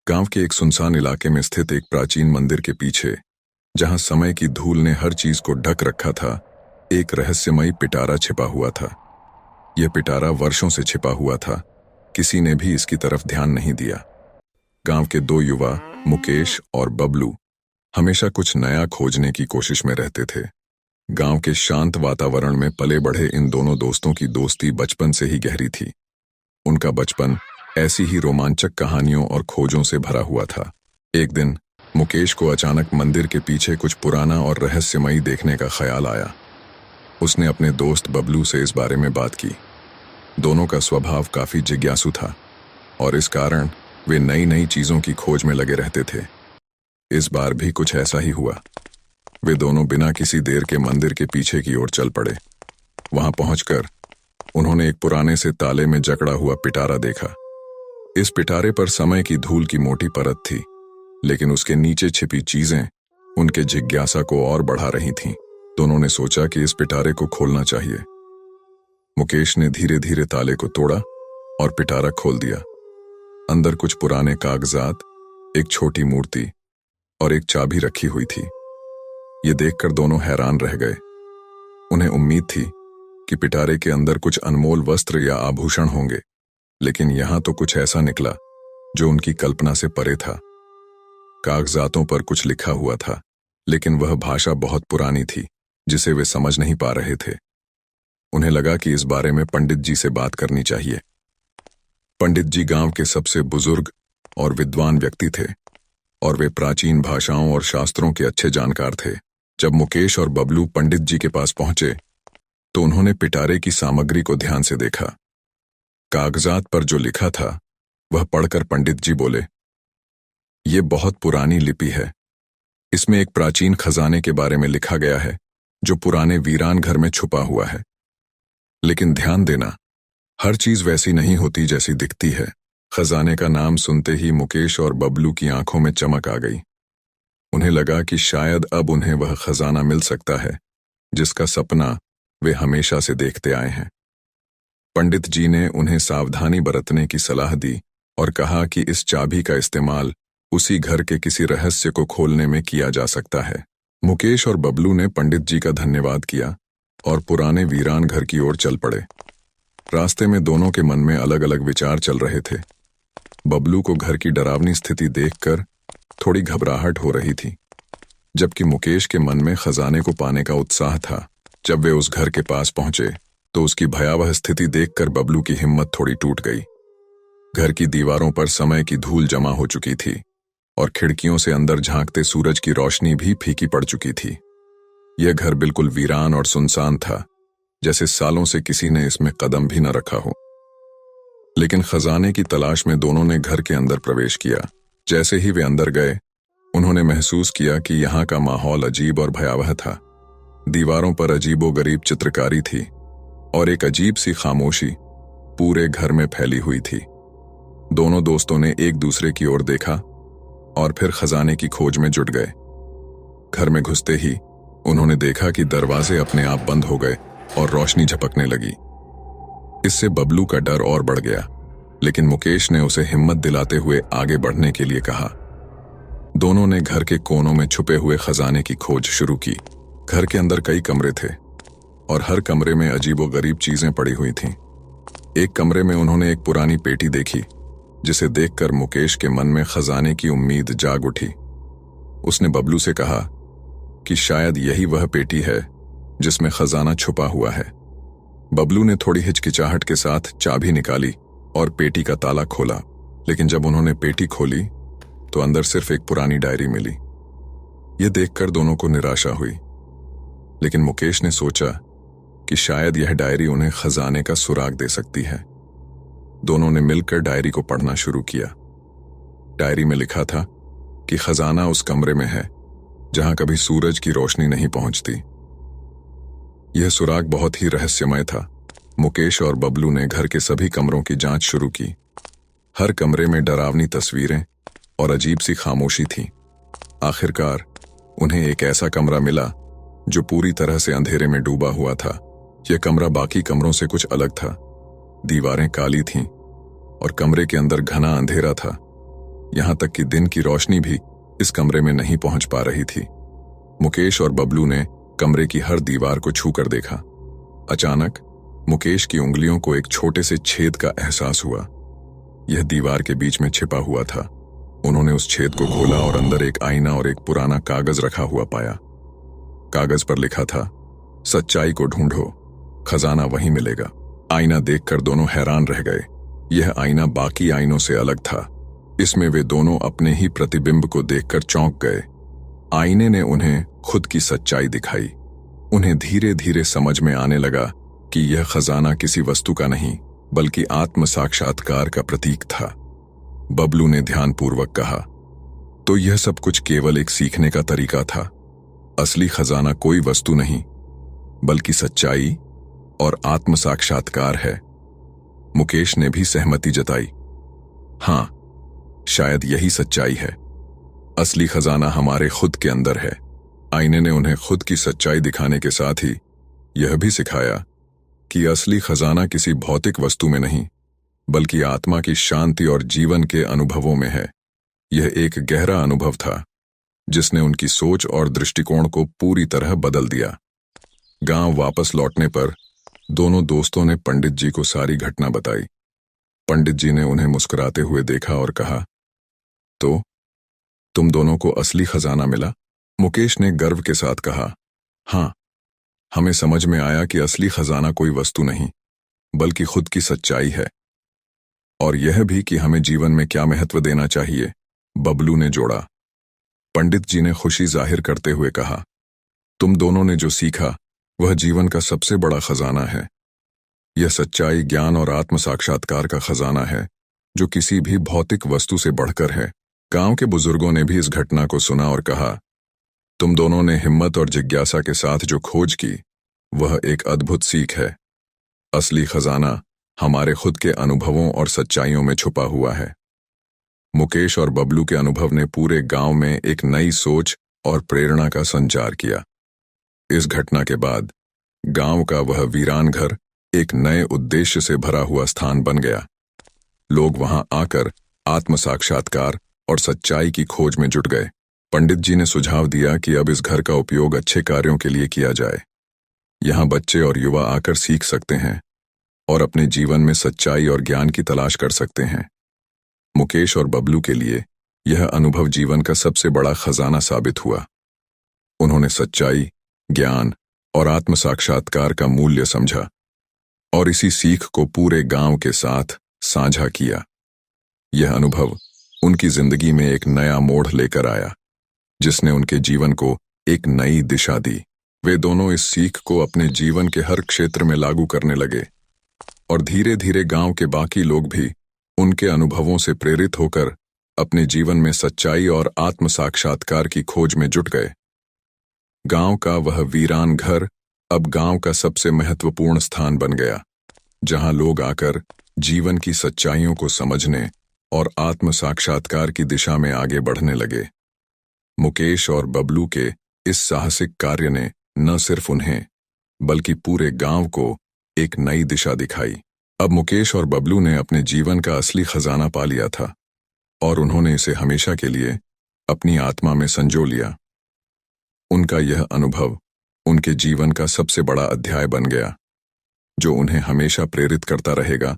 गांव के एक सुनसान इलाके में स्थित एक प्राचीन मंदिर के पीछे, जहां समय की धूल ने हर चीज को ढक रखा था, एक रहस्यमयी पिटारा छिपा हुआ था। यह पिटारा वर्षों से छिपा हुआ था, किसी ने भी इसकी तरफ ध्यान नहीं दिया। गांव के दो युवा, मुकेश और बबलू, हमेशा कुछ नया खोजने की कोशिश में रहते थे। गांव के शांत वातावरण में पले बढ़े इन दोनों दोस्तों की दोस्ती बचपन से ही गहरी थी। उनका बचपन ऐसी ही रोमांचक कहानियों और खोजों से भरा हुआ था। एक दिन मुकेश को अचानक मंदिर के पीछे कुछ पुराना और रहस्यमयी देखने का ख्याल आया। उसने अपने दोस्त बबलू से इस बारे में बात की। दोनों का स्वभाव काफी जिज्ञासु था और इस कारण वे नई नई चीजों की खोज में लगे रहते थे। इस बार भी कुछ ऐसा ही हुआ। वे दोनों बिना किसी देर के मंदिर के पीछे की ओर चल पड़े। वहां पहुंचकर उन्होंने एक पुराने से ताले में जकड़ा हुआ पिटारा देखा। इस पिटारे पर समय की धूल की मोटी परत थी, लेकिन उसके नीचे छिपी चीजें उनके जिज्ञासा को और बढ़ा रही थीं। दोनों ने सोचा कि इस पिटारे को खोलना चाहिए। मुकेश ने धीरे धीरे ताले को तोड़ा और पिटारा खोल दिया। अंदर कुछ पुराने कागजात, एक छोटी मूर्ति और एक चाबी रखी हुई थी। ये देखकर दोनों हैरान रह गए। उन्हें उम्मीद थी कि पिटारे के अंदर कुछ अनमोल वस्त्र या आभूषण होंगे, लेकिन यहां तो कुछ ऐसा निकला जो उनकी कल्पना से परे था। कागजातों पर कुछ लिखा हुआ था, लेकिन वह भाषा बहुत पुरानी थी जिसे वे समझ नहीं पा रहे थे। उन्हें लगा कि इस बारे में पंडित जी से बात करनी चाहिए। पंडित जी गांव के सबसे बुजुर्ग और विद्वान व्यक्ति थे और वे प्राचीन भाषाओं और शास्त्रों के अच्छे जानकार थे। जब मुकेश और बबलू पंडित जी के पास पहुंचे तो उन्होंने पिटारे की सामग्री को ध्यान से देखा। कागजात पर जो लिखा था वह पढ़कर पंडित जी बोले, "ये बहुत पुरानी लिपि है। इसमें एक प्राचीन खजाने के बारे में लिखा गया है जो पुराने वीरान घर में छुपा हुआ है। लेकिन ध्यान देना, हर चीज वैसी नहीं होती जैसी दिखती है।" खजाने का नाम सुनते ही मुकेश और बबलू की आंखों में चमक आ गई। उन्हें लगा कि शायद अब उन्हें वह खजाना मिल सकता है जिसका सपना वे हमेशा से देखते आए हैं। पंडित जी ने उन्हें सावधानी बरतने की सलाह दी और कहा कि इस चाबी का इस्तेमाल उसी घर के किसी रहस्य को खोलने में किया जा सकता है। मुकेश और बबलू ने पंडित जी का धन्यवाद किया और पुराने वीरान घर की ओर चल पड़े। रास्ते में दोनों के मन में अलग अलग विचार चल रहे थे। बबलू को घर की डरावनी स्थिति देखकर थोड़ी घबराहट हो रही थी, जबकि मुकेश के मन में खजाने को पाने का उत्साह था। जब वे उस घर के पास पहुंचे तो उसकी भयावह स्थिति देखकर बबलू की हिम्मत थोड़ी टूट गई। घर की दीवारों पर समय की धूल जमा हो चुकी थी और खिड़कियों से अंदर झांकते सूरज की रोशनी भी फीकी पड़ चुकी थी। यह घर बिल्कुल वीरान और सुनसान था, जैसे सालों से किसी ने इसमें कदम भी न रखा हो। लेकिन खजाने की तलाश में दोनों ने घर के अंदर प्रवेश किया। जैसे ही वे अंदर गए, उन्होंने महसूस किया कि यहाँ का माहौल अजीब और भयावह था। दीवारों पर अजीबोगरीब चित्रकारी थी और एक अजीब सी खामोशी पूरे घर में फैली हुई थी। दोनों दोस्तों ने एक दूसरे की ओर देखा और फिर खजाने की खोज में जुट गए। घर में घुसते ही उन्होंने देखा कि दरवाजे अपने आप बंद हो गए और रोशनी झपकने लगी। इससे बबलू का डर और बढ़ गया, लेकिन मुकेश ने उसे हिम्मत दिलाते हुए आगे बढ़ने के लिए कहा। दोनों ने घर के कोनों में छुपे हुए खजाने की खोज शुरू की। घर के अंदर कई कमरे थे और हर कमरे में अजीबोगरीब चीजें पड़ी हुई थीं। एक कमरे में उन्होंने एक पुरानी पेटी देखी, जिसे देखकर मुकेश के मन में खजाने की उम्मीद जाग उठी। उसने बबलू से कहा कि शायद यही वह पेटी है जिसमें खजाना छुपा हुआ है। बबलू ने थोड़ी हिचकिचाहट के साथ चाबी निकाली और पेटी का ताला खोला, लेकिन जब उन्होंने पेटी खोली तो अंदर सिर्फ एक पुरानी डायरी मिली। यह देखकर दोनों को निराशा हुई, लेकिन मुकेश ने सोचा कि शायद यह डायरी उन्हें खजाने का सुराग दे सकती है। दोनों ने मिलकर डायरी को पढ़ना शुरू किया। डायरी में लिखा था कि खजाना उस कमरे में है जहां कभी सूरज की रोशनी नहीं पहुंचती। यह सुराग बहुत ही रहस्यमय था। मुकेश और बबलू ने घर के सभी कमरों की जांच शुरू की। हर कमरे में डरावनी तस्वीरें और अजीब सी खामोशी थी। आखिरकार उन्हें एक ऐसा कमरा मिला जो पूरी तरह से अंधेरे में डूबा हुआ था। यह कमरा बाकी कमरों से कुछ अलग था। दीवारें काली थीं और कमरे के अंदर घना अंधेरा था। यहां तक कि दिन की रोशनी भी इस कमरे में नहीं पहुंच पा रही थी। मुकेश और बबलू ने कमरे की हर दीवार को छू कर देखा। अचानक मुकेश की उंगलियों को एक छोटे से छेद का एहसास हुआ। यह दीवार के बीच में छिपा हुआ था। उन्होंने उस छेद को खोला और अंदर एक आईना और एक पुराना कागज रखा हुआ पाया। कागज पर लिखा था, सच्चाई को ढूंढो, खजाना वहीं मिलेगा। आईना देखकर दोनों हैरान रह गए। यह आईना बाकी आईनों से अलग था। इसमें वे दोनों अपने ही प्रतिबिंब को देखकर चौंक गए। आईने ने उन्हें खुद की सच्चाई दिखाई। उन्हें धीरे धीरे समझ में आने लगा कि यह खजाना किसी वस्तु का नहीं बल्कि आत्म साक्षात्कार का प्रतीक था। बबलू ने ध्यानपूर्वक कहा, तो यह सब कुछ केवल एक सीखने का तरीका था। असली खजाना कोई वस्तु नहीं बल्कि सच्चाई और आत्म साक्षात्कार है। मुकेश ने भी सहमति जताई। हां, शायद यही सच्चाई है। असली खजाना हमारे खुद के अंदर है। आईने ने उन्हें खुद की सच्चाई दिखाने के साथ ही यह भी सिखाया कि असली खजाना किसी भौतिक वस्तु में नहीं बल्कि आत्मा की शांति और जीवन के अनुभवों में है। यह एक गहरा अनुभव था जिसने उनकी सोच और दृष्टिकोण को पूरी तरह बदल दिया। गांव वापस लौटने पर दोनों दोस्तों ने पंडित जी को सारी घटना बताई। पंडित जी ने उन्हें मुस्कुराते हुए देखा और कहा, तो तुम दोनों को असली खजाना मिला? मुकेश ने गर्व के साथ कहा, हां, हमें समझ में आया कि असली खजाना कोई वस्तु नहीं बल्कि खुद की सच्चाई है, और यह भी कि हमें जीवन में क्या महत्व देना चाहिए, बबलू ने जोड़ा। पंडित जी ने खुशी जाहिर करते हुए कहा, तुम दोनों ने जो सीखा वह जीवन का सबसे बड़ा खजाना है। यह सच्चाई, ज्ञान और आत्म साक्षात्कार का खजाना है जो किसी भी भौतिक वस्तु से बढ़कर है। गांव के बुजुर्गों ने भी इस घटना को सुना और कहा, तुम दोनों ने हिम्मत और जिज्ञासा के साथ जो खोज की वह एक अद्भुत सीख है। असली खजाना हमारे खुद के अनुभवों और सच्चाइयों में छुपा हुआ है। मुकेश और बबलू के अनुभव ने पूरे गांव में एक नई सोच और प्रेरणा का संचार किया। इस घटना के बाद गांव का वह वीरान घर एक नए उद्देश्य से भरा हुआ स्थान बन गया। लोग वहां आकर आत्म साक्षात्कार और सच्चाई की खोज में जुट गए। पंडित जी ने सुझाव दिया कि अब इस घर का उपयोग अच्छे कार्यों के लिए किया जाए। यहाँ बच्चे और युवा आकर सीख सकते हैं और अपने जीवन में सच्चाई और ज्ञान की तलाश कर सकते हैं। मुकेश और बबलू के लिए यह अनुभव जीवन का सबसे बड़ा खजाना साबित हुआ। उन्होंने सच्चाई, ज्ञान और आत्म साक्षात्कार का मूल्य समझा और इसी सीख को पूरे गांव के साथ साझा किया। यह अनुभव उनकी जिंदगी में एक नया मोड़ लेकर आया जिसने उनके जीवन को एक नई दिशा दी। वे दोनों इस सीख को अपने जीवन के हर क्षेत्र में लागू करने लगे और धीरे धीरे गांव के बाकी लोग भी उनके अनुभवों से प्रेरित होकर अपने जीवन में सच्चाई और आत्म साक्षात्कार की खोज में जुट गए। गांव का वह वीरान घर अब गांव का सबसे महत्वपूर्ण स्थान बन गया, जहां लोग आकर जीवन की सच्चाइयों को समझने और आत्म साक्षात्कार की दिशा में आगे बढ़ने लगे। मुकेश और बबलू के इस साहसिक कार्य ने न सिर्फ उन्हें बल्कि पूरे गांव को एक नई दिशा दिखाई। अब मुकेश और बबलू ने अपने जीवन का असली खजाना पा लिया था और उन्होंने इसे हमेशा के लिए अपनी आत्मा में संजो लिया। उनका यह अनुभव उनके जीवन का सबसे बड़ा अध्याय बन गया, जो उन्हें हमेशा प्रेरित करता रहेगा